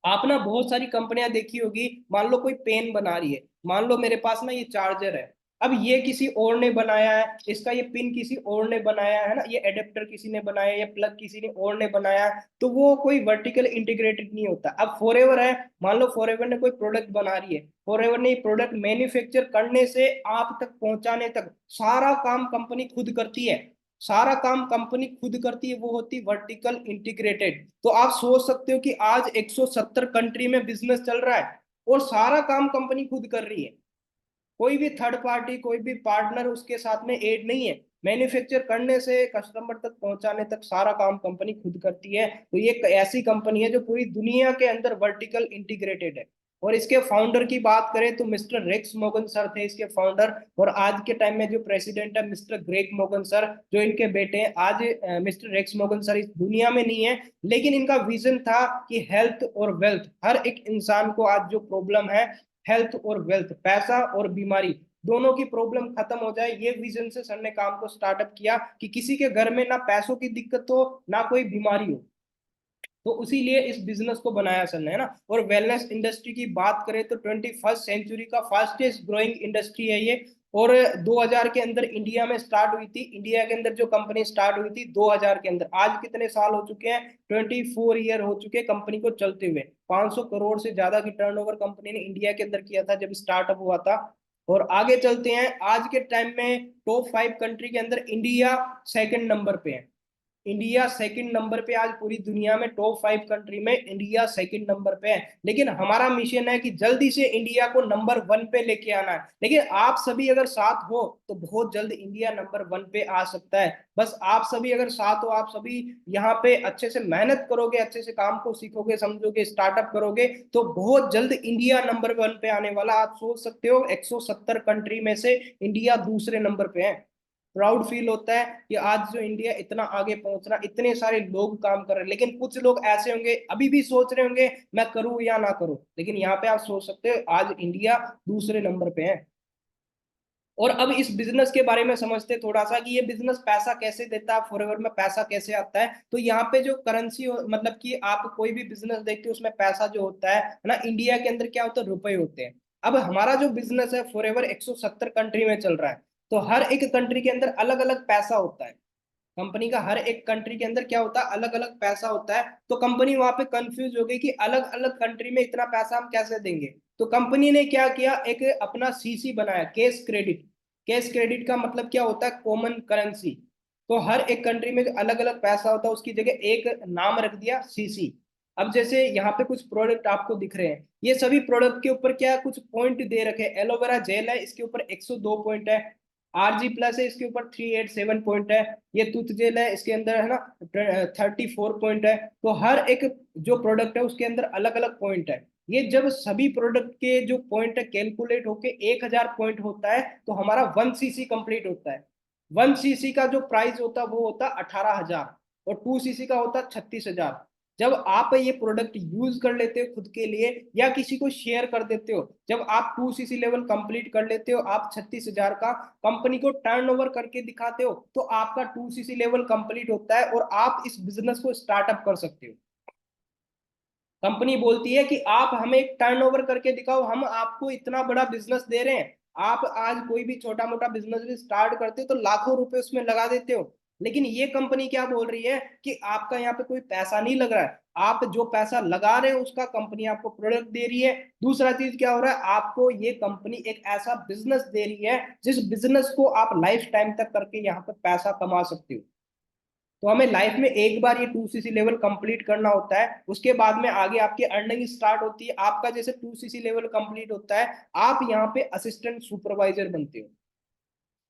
Speaker 1: आप ना बहुत सारी कंपनियां देखी होगी, मान लो कोई पेन बना रही है, मान लो मेरे पास ना ये चार्जर है, अब ये किसी और ने बनाया है, इसका ये पिन किसी और ने बनाया है ना, ये एडेप्टर किसी ने बनाया है, ये प्लग किसी ने और ने बनाया है, तो वो कोई वर्टिकल इंटीग्रेटेड नहीं होता। अब फॉरएवर है, मान लो फॉरएवर ने कोई प्रोडक्ट बना रही है, फॉरएवर ने ये प्रोडक्ट मैन्युफैक्चर करने से आप तक पहुंचाने तक सारा काम कंपनी खुद करती है। सारा काम कंपनी खुद करती है, वो होती वर्टिकल इंटीग्रेटेड। तो आप सोच सकते हो कि आज 170 कंट्री में बिजनेस चल रहा है, और सारा काम कंपनी खुद कर रही है। कोई भी थर्ड पार्टी, कोई भी पार्टनर उसके साथ में ऐड नहीं है। मैन्युफैक्चर करने से कस्टमर तक पहुंचाने तक सारा काम कंपनी खुद करती है। तो ये एक ऐसी कंपनी है जो पूरी दुनिया के अंदर वर्टिकल इंटीग्रेटेड है। और इसके फाउंडर की बात करें तो मिस्टर रेक्स मोगन सर थे इसके फाउंडर। और आज के टाइम में जो प्रेसिडेंट है मिस्टर ग्रेग मोगन सर, जो इनके बेटे हैं। आज मिस्टर रेक्स मोगन सर इस दुनिया में नहीं है, लेकिन इनका विजन था कि हेल्थ और वेल्थ, हर एक इंसान को आज जो प्रॉब्लम है, हेल्थ और वेल्थ, पैसा और बीमारी, दोनों की प्रॉब्लम खत्म हो जाए, ये विजन से सर ने काम को स्टार्टअप किया कि किसी के घर में ना पैसों की दिक्कत हो, ना कोई बीमारी हो। तो इसीलिए इस बिजनेस को बनाया सर ने, है ना। और वेलनेस इंडस्ट्री की बात करें तो 21st सेंचुरी का फास्टेस्ट ग्रोइंग इंडस्ट्री है ये। और 2000 के अंदर इंडिया में स्टार्ट हुई थी, इंडिया के अंदर जो कंपनी स्टार्ट हुई थी 2000 के अंदर। आज कितने साल हो चुके हैं, 24 ईयर हो चुके हैं कंपनी को चलते हुए। 500 करोड़ से ज्यादा की टर्नओवर कंपनी ने इंडिया के अंदर किया था जब स्टार्टअप हुआ था। और आगे चलते हैं, आज के टाइम में टॉप 5 कंट्री के अंदर इंडिया सेकंड नंबर पे है। इंडिया सेकंड नंबर पे आज पूरी दुनिया में टॉप 5 कंट्री में इंडिया सेकंड नंबर पे है। लेकिन हमारा मिशन है कि जल्दी से इंडिया को नंबर 1 पे लेके आना है। लेकिन आप सभी अगर साथ हो तो बहुत जल्द इंडिया नंबर 1 पे आ सकता है। बस आप सभी अगर साथ हो, आप सभी यहाँ पे अच्छे से मेहनत करोगे, अच्छे से काम को सीखोगे, समझोगे, स्टार्टअप करोगे, तो बहुत जल्द इंडिया नंबर 1 पे आने वाला। आप सोच सकते हो 170 कंट्री में से इंडिया दूसरे नंबर पे है। प्राउड फील होता है कि आज जो इंडिया इतना आगे पहुंच रहा, इतने सारे लोग काम कर रहे हैं। लेकिन कुछ लोग ऐसे होंगे अभी भी सोच रहे होंगे मैं करूं या ना करूं, लेकिन यहाँ पे आप सोच सकते हो आज इंडिया दूसरे नंबर पे है। और अब इस बिजनेस के बारे में समझते थोड़ा सा कि ये बिजनेस पैसा कैसे देता है, फॉरएवर में पैसा कैसे आता है। तो यहाँ पे जो करेंसी मतलब कि आप कोई भी बिजनेस देखते हो उसमें पैसा जो होता है ना, इंडिया के अंदर क्या होता है, रुपए होते हैं। अब हमारा जो बिजनेस है फॉरएवर 170 कंट्री में चल रहा है, तो हर एक कंट्री के अंदर अलग अलग पैसा होता है। कंपनी का हर एक कंट्री के अंदर क्या होता है, अलग अलग पैसा होता है। तो कंपनी वहां पे कंफ्यूज हो गई कि अलग अलग कंट्री में इतना पैसा हम कैसे देंगे। तो कंपनी ने क्या किया, एक अपना सीसी बनाया, कैश क्रेडिट। कैश क्रेडिट का मतलब क्या होता है, कॉमन करेंसी। तो हर एक कंट्री में अलग अलग पैसा होता है, उसकी जगह एक नाम रख दिया सीसी। अब जैसे यहाँ पे कुछ प्रोडक्ट आपको दिख रहे हैं, ये सभी प्रोडक्ट के ऊपर क्या कुछ पॉइंट दे रखे हैं। एलोवेरा जेल है, इसके ऊपर 102 पॉइंट है। आरजी प्लस है, इसके ऊपर 387 पॉइंट है। ये टूथ जेल है, इसके अंदर है ना 34 पॉइंट है। तो हर एक जो प्रोडक्ट है उसके अंदर अलग अलग पॉइंट है। ये जब सभी प्रोडक्ट के जो पॉइंट है कैलकुलेट होके 1000 पॉइंट होता है, तो हमारा 1 सीसी कंप्लीट होता है। 1 सीसी का जो प्राइस होता है वो होता है 18,000, और 2 सीसी का होता है 36,000। जब आप ये प्रोडक्ट यूज कर लेते हो खुद के लिए या किसी को शेयर कर देते हो, जब आप 2 सीसी लेवल कंप्लीट कर लेते हो, आप 36,000 का कंपनी को टर्नओवर करके दिखाते हो, तो आपका 2 सीसी लेवल कंप्लीट होता है और आप इस बिजनेस को स्टार्टअप कर सकते हो। कंपनी बोलती है कि आप हमें एक टर्नओवर करके दिखाओ, हम आपको इतना बड़ा बिजनेस दे रहे हैं। आप आज कोई भी छोटा मोटा बिजनेस भी स्टार्ट करते हो तो लाखों रुपए उसमें लगा देते हो। लेकिन ये कंपनी क्या बोल रही है कि आपका यहाँ पे कोई पैसा नहीं लग रहा है, आप जो पैसा लगा रहे हो उसका कंपनी आपको प्रोडक्ट दे रही है। दूसरा चीज क्या हो रहा है, आपको ये कंपनी एक ऐसा बिजनेस दे रही है जिस बिजनेस को आप लाइफ टाइम तक करके यहाँ पे पैसा कमा सकते हो। तो हमें लाइफ में एक बार ये 2 सीसी लेवल कंप्लीट करना होता है, उसके बाद में आगे आपकी अर्निंग स्टार्ट होती है। आपका जैसे 2 सीसी लेवल कंप्लीट होता है, आप यहाँ पे असिस्टेंट सुपरवाइजर बनते हो।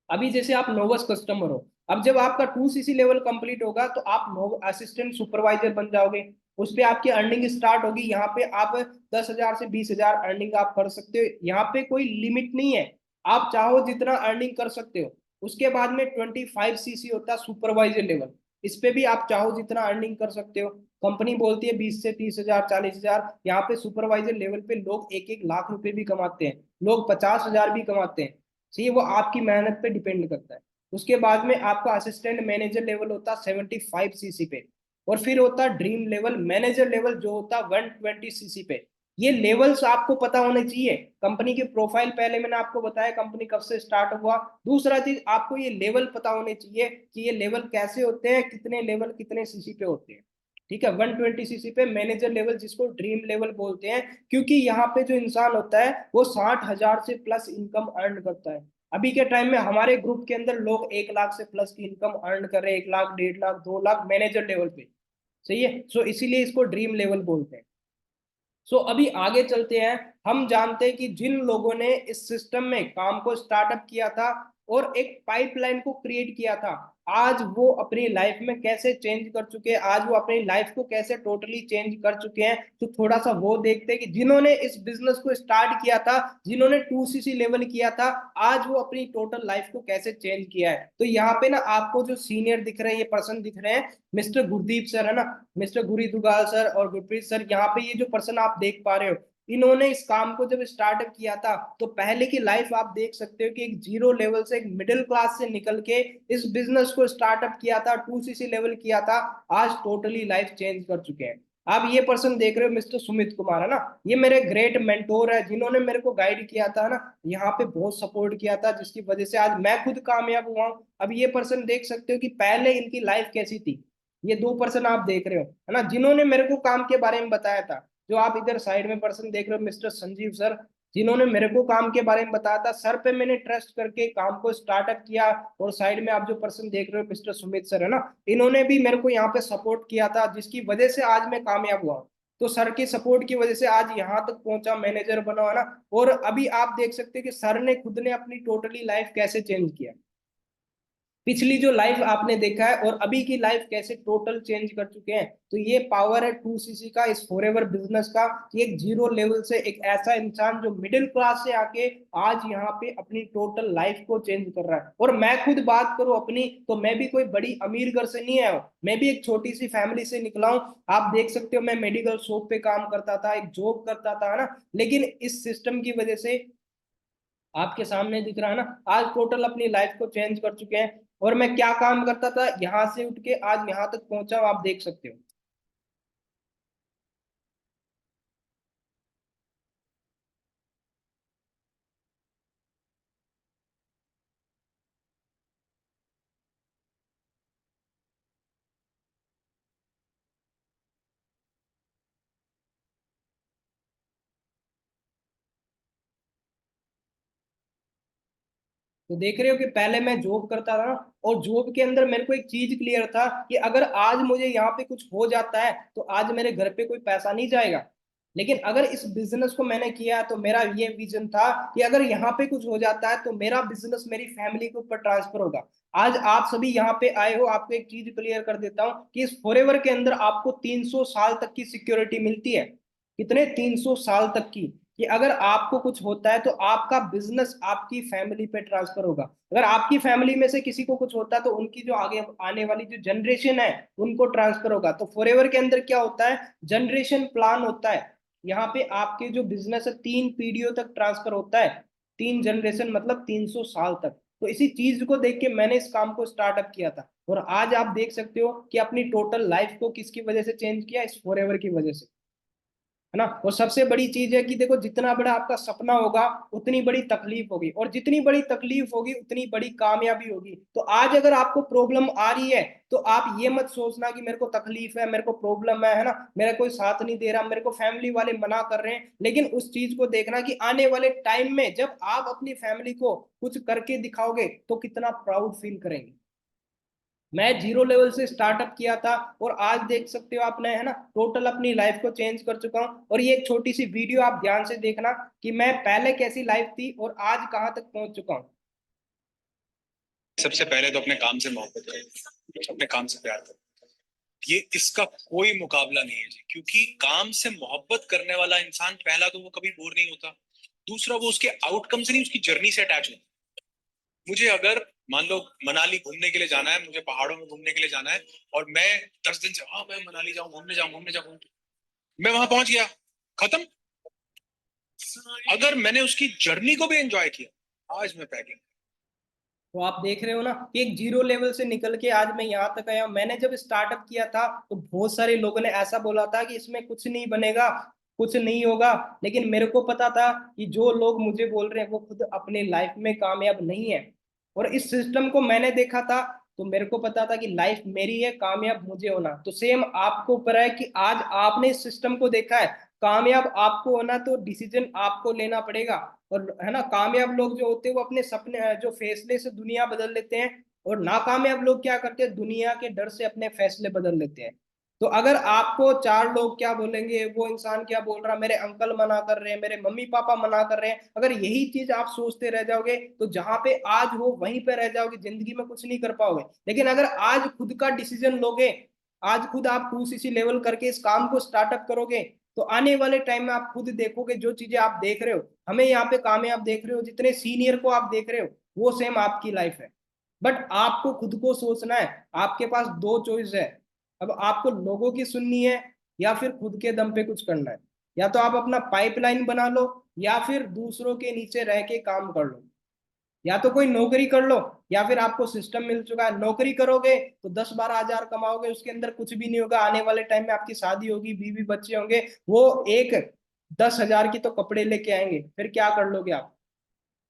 Speaker 1: अभी जैसे आप नोवस कस्टमर हो, अब जब आपका 2 सीसी लेवल कंप्लीट होगा तो आप नोव असिस्टेंट सुपरवाइजर बन जाओगे। उस पे आपकी अर्निंग स्टार्ट होगी। यहाँ पे आप 10,000 से 20,000 अर्निंग आप कर सकते हो। यहाँ पे कोई लिमिट नहीं है, आप चाहो जितना अर्निंग कर सकते हो। उसके बाद में 25 सीसी होता है सुपरवाइजर लेवल, इस पे भी आप चाहो जितना अर्निंग कर सकते हो। कंपनी बोलती है 20 से 30,000, 40,000। यहाँ पे सुपरवाइजर लेवल पे लोग 1-1 लाख रुपए भी कमाते हैं, लोग 50,000 भी कमाते हैं। सही है, वो आपकी मेहनत पे डिपेंड करता है। उसके बाद में आपका असिस्टेंट मैनेजर लेवल होता है 75 सीसी पे। और फिर होता है ड्रीम लेवल, मैनेजर लेवल जो होता है 120 सीसी पे। ये लेवल्स आपको पता होने चाहिए। कंपनी की प्रोफाइल पहले मैंने आपको बताया कंपनी कब से स्टार्ट हुआ। दूसरा चीज आपको ये लेवल पता होने चाहिए कि ये लेवल कैसे होते हैं, कितने लेवल कितने सीसी पे होते हैं। ठीक है, 120 सीसी पे मैनेजर लेवल जिसको ड्रीम लेवल बोलते हैं, क्योंकि यहाँ पे जो इंसान होता है वो 60,000 से प्लस इनकम अर्न करता है। अभी के टाइम में हमारे ग्रुप के अंदर लोग 1 लाख से प्लस की इनकम अर्न कर रहे हैं, 1 लाख, 1.5 लाख, 2 लाख मैनेजर लेवल पे। सही है, सो इसीलिए इसको ड्रीम लेवल बोलते हैं। सो अभी आगे चलते हैं। हम जानते हैं कि जिन लोगों ने इस सिस्टम में काम को स्टार्टअप किया था और एक पाइपलाइन को क्रिएट किया था, आज वो अपनी लाइफ में कैसे चेंज कर चुके हैं, आज वो अपनी लाइफ को कैसे टोटली चेंज कर चुके हैं। तो थोड़ा सा वो देखते हैं कि जिन्होंने इस बिजनेस को स्टार्ट किया था, जिन्होंने 2 सीसी लेवल किया था, आज वो अपनी टोटल लाइफ को कैसे चेंज किया है। तो यहाँ पे ना आपको जो सीनियर दिख रहे हैं, ये पर्सन दिख रहे हैं, मिस्टर गुरदीप सर है ना, मिस्टर गुरी दुगाल सर और गुरप्रीत सर। यहाँ पे ये जो पर्सन आप देख पा रहे हो, इन्होंने इस काम को जब स्टार्टअप किया था तो पहले की लाइफ आप देख सकते हो कि एक जीरो लेवल से, एक मिडिल क्लास से निकल के इस बिजनेस को स्टार्टअप किया था, 2 सीसी लेवल किया था। आज टोटली लाइफ चेंज कर चुके हैं। आप ये पर्सन देख रहे हो मिस्टर सुमित कुमार है ना, ये मेरे ग्रेट मेंटोर है, जिन्होंने मेरे को गाइड किया था ना, यहाँ पे बहुत सपोर्ट किया था, जिसकी वजह से आज मैं खुद कामयाब हुआ हूँ। अब ये पर्सन देख सकते हो कि पहले इनकी लाइफ कैसी थी। ये 2 पर्सन आप देख रहे हो है ना, जिन्होंने मेरे को काम के बारे में बताया था। जो आप इधर साइड में पर्सन देख रहे हो मिस्टर संजीव सर, जिन्होंने मेरे को काम के बारे में बताया था, सर पे मैंने ट्रस्ट करके काम को स्टार्टअप किया। और साइड में आप जो पर्सन देख रहे हो मिस्टर सुमित सर है ना, इन्होंने भी मेरे को यहाँ पे सपोर्ट किया था, जिसकी वजह से आज मैं कामयाब हुआ हूँ। तो सर के सपोर्ट की वजह से आज यहाँ तक पहुंचा, मैनेजर बना है ना। और अभी आप देख सकते हैं कि सर ने खुद ने अपनी टोटली लाइफ कैसे चेंज किया। पिछली जो लाइफ आपने देखा है और अभी की लाइफ कैसे टोटल चेंज कर चुके हैं। तो ये पावर है 2CC का, इस फॉरएवर बिजनेस का, कि एक जीरो लेवल से एक ऐसा इंसान जो मिडिल क्लास से आके आज यहाँ पे अपनी टोटल लाइफ को चेंज कर रहा है। और मैं खुद बात करूं अपनी, तो मैं भी कोई बड़ी अमीर घर से नहीं आया हूं, मैं भी एक छोटी सी फैमिली से निकला हूं। आप देख सकते हो मैं मेडिकल शॉप पे काम करता था, एक जॉब करता था, है ना। लेकिन इस सिस्टम की वजह से आपके सामने दिख रहा है ना, आज टोटल अपनी लाइफ को चेंज कर चुके हैं। और मैं क्या काम करता था, यहाँ से उठ के आज यहाँ तक पहुंचा हूं, आप देख सकते हो। तो देख रहे हो कि पहले मैं जॉब करता था ना, और जॉब के अंदर मेरे को एक चीज क्लियर था कि अगर आज मुझे यहाँ पे कुछ हो जाता है तो आज मेरे घर पे कोई पैसा नहीं जाएगा। लेकिन अगर इस बिजनेस को मैंने किया तो मेरा ये विजन था कि अगर यहाँ पे कुछ हो जाता है तो मेरा बिजनेस मेरी फैमिली के ऊपर ट्रांसफर होगा। आज आप सभी यहाँ पे आए हो, आपको एक चीज क्लियर कर देता हूँ कि इस फॉरएवर के अंदर आपको 300 साल तक की सिक्योरिटी मिलती है। कितने? 300 साल तक की। कि अगर आपको कुछ होता है तो आपका बिजनेस आपकी फैमिली पे ट्रांसफर होगा। अगर आपकी फैमिली में से किसी को कुछ होता है तो उनकी जो आगे आने वाली जो जनरेशन है उनको ट्रांसफर होगा। तो फॉरएवर के अंदर क्या होता है, जनरेशन प्लान होता है। यहाँ पे आपके जो बिजनेस है 3 पीढ़ियों तक ट्रांसफर होता है। 3 जनरेशन मतलब 300 साल तक। तो इसी चीज को देख के मैंने इस काम को स्टार्टअप किया था। और आज आप देख सकते हो कि अपनी टोटल लाइफ को किसकी वजह से चेंज किया, इस फॉरएवर की वजह से, है ना। और सबसे बड़ी चीज है कि देखो, जितना बड़ा आपका सपना होगा उतनी बड़ी तकलीफ होगी, और जितनी बड़ी तकलीफ होगी उतनी बड़ी कामयाबी होगी। तो आज अगर आपको प्रॉब्लम आ रही है तो आप ये मत सोचना कि मेरे को तकलीफ है, मेरे को प्रॉब्लम है ना, मेरा कोई साथ नहीं दे रहा, मेरे को फैमिली वाले मना कर रहे हैं। लेकिन उस चीज को देखना कि आने वाले टाइम में जब आप अपनी फैमिली को कुछ करके दिखाओगे तो कितना प्राउड फील करेंगे। मैं जीरो लेवल से स्टार्टअप किया था, और आज देख सकते हो आपने, है ना, टोटल अपनी लाइफ को चेंज कर चुका हूँ। और ये एक छोटी सी वीडियो आप ध्यान से देखना कि मैं पहले कैसी लाइफ थी और आज कहाँ तक पहुंच चुका हूँ।
Speaker 2: सबसे पहले तो अपने काम से मोहब्बत करो, अपने काम से प्यार करो। ये इसका कोई मुकाबला नहीं है जी, क्योंकि काम से मोहब्बत करने वाला इंसान, पहला तो वो कभी बोर नहीं होता, दूसरा वो उसके आउटकम से नहीं, उसकी जर्नी से अटैच होता है। मुझे अगर मान लो मनाली घूमने के लिए जाना है, मुझे पहाड़ों में घूमने के लिए जाना है, और मैं 10 दिन से, हाँ मैं मनाली जाऊं, घूमने जाऊं, घूमने जाऊं, मैं वहां पहुंच गया, खत्म। अगर मैंने उसकी जर्नी को भी एंजॉय किया, आज मैं पैकिंग।
Speaker 1: तो आप देख रहे हो ना कि एक जीरो लेवल से निकल के आज मैं यहाँ तक आया हूँ। मैंने जब स्टार्टअप किया था तो बहुत सारे लोगों ने ऐसा बोला था कि इसमें कुछ नहीं बनेगा, कुछ नहीं होगा। लेकिन मेरे को पता था कि जो लोग मुझे बोल रहे हैं वो खुद अपने लाइफ में कामयाब नहीं है। और इस सिस्टम को मैंने देखा था, तो मेरे को पता था कि लाइफ मेरी है, कामयाब मुझे होना। तो सेम आपको ऊपर है कि आज आपने इस सिस्टम को देखा है, कामयाब आपको होना तो डिसीजन आपको लेना पड़ेगा। और है ना, कामयाब लोग जो होते हैं वो अपने सपने जो फैसले से दुनिया बदल लेते हैं। और नाकामयाब लोग क्या करते हैं, दुनिया के डर से अपने फैसले बदल लेते हैं। तो अगर आपको चार लोग क्या बोलेंगे, वो इंसान क्या बोल रहा, मेरे अंकल मना कर रहे हैं, मेरे मम्मी पापा मना कर रहे हैं, अगर यही चीज आप सोचते रह जाओगे तो जहां पे आज हो वहीं पे रह जाओगे, जिंदगी में कुछ नहीं कर पाओगे। लेकिन अगर आज खुद का डिसीजन लोगे, आज खुद आप 2CC लेवल करके इस काम को स्टार्टअप करोगे, तो आने वाले टाइम में आप खुद देखोगे जो चीजें आप देख रहे हो, हमें यहाँ पे कामयाब देख रहे हो, जितने सीनियर को आप देख रहे हो, वो सेम आपकी लाइफ है। बट आपको खुद को सोचना है। आपके पास दो चॉइस है। अब आपको लोगों की सुननी है या फिर खुद के दम पे कुछ करना है। या तो आप अपना पाइपलाइन बना लो, या फिर दूसरों के नीचे रह के काम कर लो। या तो कोई नौकरी कर लो, या फिर आपको सिस्टम मिल चुका है, नौकरी करोगे तो 10-12 हजार कमाओगे, उसके अंदर कुछ भी नहीं होगा। आने वाले टाइम में आपकी शादी होगी, बीवी बच्चे होंगे, वो एक 10 हजार की तो कपड़े लेके आएंगे, फिर क्या कर लोगे आप?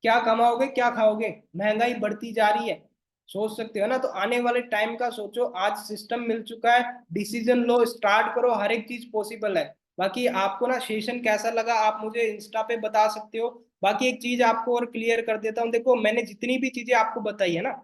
Speaker 1: क्या कमाओगे, क्या खाओगे? महंगाई बढ़ती जा रही है, सोच सकते हो ना। तो आने वाले टाइम का सोचो, आज सिस्टम मिल चुका है, डिसीजन लो, स्टार्ट करो, हर एक चीज पॉसिबल है। बाकी आपको ना सेशन कैसा लगा आप मुझे इंस्टा पे बता सकते हो। बाकी एक चीज आपको और क्लियर कर देता हूँ, देखो मैंने जितनी भी चीजें आपको बताई है ना,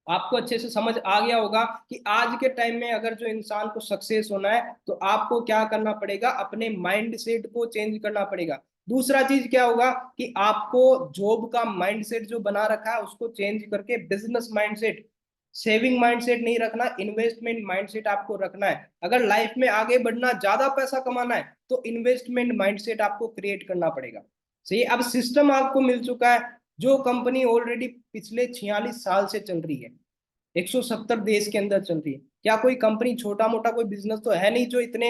Speaker 1: आपको अच्छे से समझ आ गया होगा कि आज के टाइम में अगर जो इंसान को सक्सेस होना है तो आपको क्या करना पड़ेगा, अपने माइंड सेट को चेंज करना पड़ेगा। दूसरा चीज क्या होगा कि आपको जॉब का माइंडसेट जो बना रखा है उसको चेंज करके बिजनेस माइंडसेट, सेविंग माइंडसेट नहीं रखना, इन्वेस्टमेंट माइंडसेट आपको रखना है। अगर लाइफ में आगे बढ़ना, ज्यादा पैसा कमाना है तो इन्वेस्टमेंट माइंडसेट आपको क्रिएट करना पड़ेगा। सही, अब सिस्टम आपको मिल चुका है। जो कंपनी ऑलरेडी पिछले 46 साल से चल रही है, 170 देश के अंदर चल रही है, क्या कोई कंपनी, छोटा मोटा कोई बिजनेस तो है नहीं जो इतने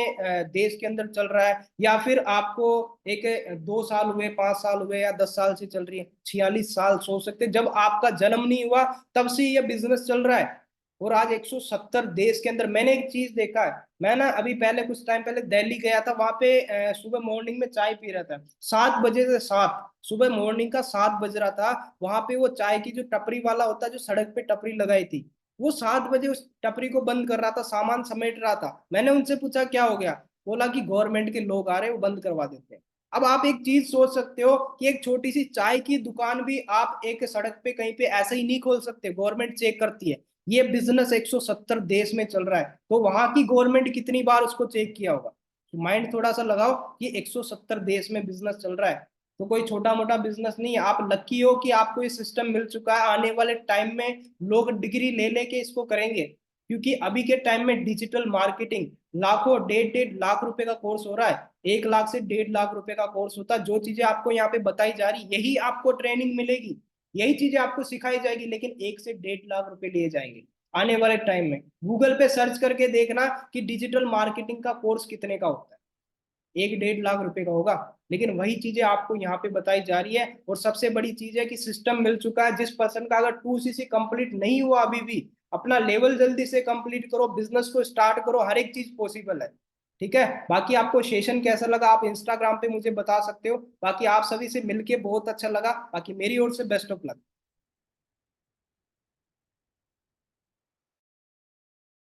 Speaker 1: देश के अंदर चल रहा है, या फिर आपको एक 2 साल हुए, 5 साल हुए, या 10 साल से चल रही है। 46 साल, सोच सकते हैं, जब आपका जन्म नहीं हुआ तब से ये बिजनेस चल रहा है। और आज 170 देश के अंदर, मैंने एक चीज देखा है, मैं ना अभी पहले कुछ टाइम पहले दिल्ली गया था, वहां पे सुबह मॉर्निंग में चाय पी रहा था, 7 बजे से 7, सुबह मॉर्निंग का 7 बज रहा था। वहां पे वो चाय की जो टपरी वाला होता है, जो सड़क पे टपरी लगाई थी, वो 7 बजे उस टपरी को बंद कर रहा था, सामान समेट रहा था। मैंने उनसे पूछा क्या हो गया, बोला कि गवर्नमेंट के लोग आ रहे हैं, वो बंद करवा देते हैं। अब आप एक चीज सोच सकते हो कि एक छोटी सी चाय की दुकान भी आप एक सड़क पे कहीं पे ऐसे ही नहीं खोल सकते, गवर्नमेंट चेक करती है। ये बिजनेस 170 देश में चल रहा है, तो वहां की गवर्नमेंट कितनी बार उसको चेक किया होगा। तो माइंड थोड़ा सा लगाओ कि 170 देश में बिजनेस चल रहा है, तो कोई छोटा मोटा बिजनेस नहीं है। आप लकी हो कि आपको ये सिस्टम मिल चुका है। आने वाले टाइम में लोग डिग्री ले लेके इसको करेंगे, क्योंकि अभी के टाइम में डिजिटल मार्केटिंग, लाखों, 1.5 लाख रुपए का कोर्स हो रहा है, 1 लाख से 1.5 लाख रुपए का कोर्स होता है। जो चीजें आपको यहाँ पे बताई जा रही, यही आपको ट्रेनिंग मिलेगी, यही चीजें आपको सिखाई जाएगी, लेकिन 1 से 1.5 लाख रुपए लिए जाएंगे। आने वाले टाइम में गूगल पे सर्च करके देखना कि डिजिटल मार्केटिंग का कोर्स कितने का होता है, 1-1.5 लाख रुपए का होगा। लेकिन वही चीजें आपको यहाँ पे बताई जा रही है। और सबसे बड़ी चीज है कि सिस्टम मिल चुका है। जिस पर्सन का अगर 2CC कंप्लीट नहीं हुआ अभी भी, अपना लेवल जल्दी से कंप्लीट करो, बिजनेस को स्टार्ट करो, हर एक चीज पॉसिबल है। ठीक है, बाकी आपको सेशन कैसा लगा आप इंस्टाग्राम पे मुझे बता सकते हो। बाकी आप सभी से मिलके बहुत अच्छा लगा, बाकी मेरी ओर से बेस्ट ऑफ लक।